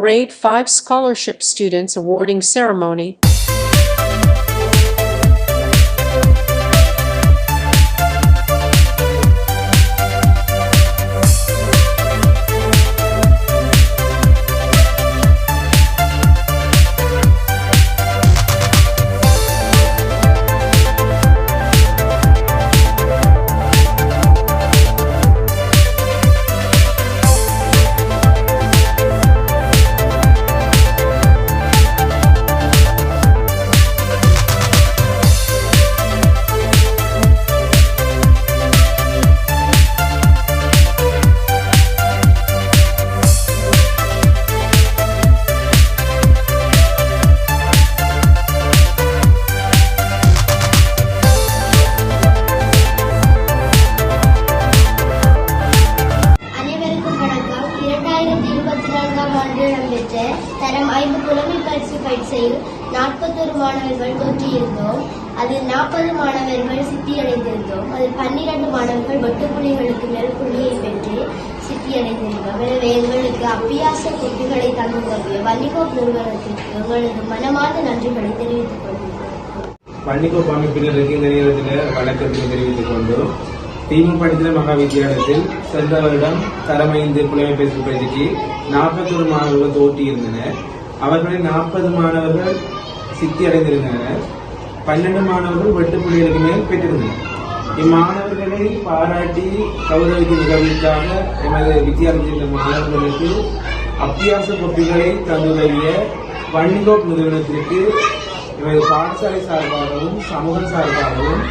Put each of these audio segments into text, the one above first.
Grade 5 Scholarship Students Awarding Ceremony. தரம் 5 புலமை பரிசு பரீட்சையில் 41 மாணவர்கள் தோற்றியிருந்தோம். அதில் 40 மாணவர்கள் சித்தியடைந்திருந்தோம். அதில் 12 மாணவர்கள் வெட்டுப்புள்ளிகளுக்கு மேல் புள்ளியை பெற்று சித்தியடைந்திருந்தோம். எனவே எங்களுக்கு அபியாச குறிப்புகளை தந்துள்ள வன்னிகோப் நிறுவனத்திற்கு எங்களது மனமார்ந்த நன்றிகளை தெரிவித்துக் கொள்கிறோம். வன்னிகோப் அமைப்பினருக்கு இந்த நேரத்தில் வணக்கத்தை தெரிவித்துக் கொண்டு தீமு படித்திர மகா வித்தியாலயத்தில் சென்ற வருடம் தரம் 5 புலமை பரிசு பரீட்சைக்கு 41 மாணவர்கள் தோற்றியிருந்தனர். அவர்களில் 40 மாணவர்கள் சித்தி அடைந்திருந்தனர். 12 மாணவர்கள் வெட்டுப்புள்ளிகளுக்கு மேல் பெற்றிருந்தனர். இம்மாணவர்களை பாராட்டி கௌரவிக்கும் நிகழ்வுக்காக எமது வித்தியாலயத்தில் மாணவர்களுக்கு அபியாச கோப்பைகளை தந்துதவிய வன்னிகோப் நிறுவனத்திற்கு எமது பாடசாலை சார்பாகவும் சமூகம் சார்பாகவும்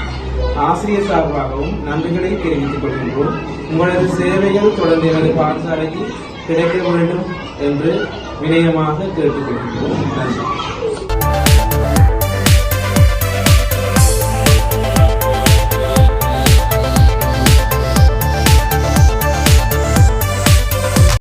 ஆசிரியர் சார்பாகவும் நன்றிகளை தெரிவித்துக் கொள்கின்றோம். உங்களது சேவைகள் தொடர்ந்து எனது பாடசாலைக்கு கிடைக்க வேண்டும் என்று வினயமாக கேட்டுக்கொள்கின்றோம். நன்றி.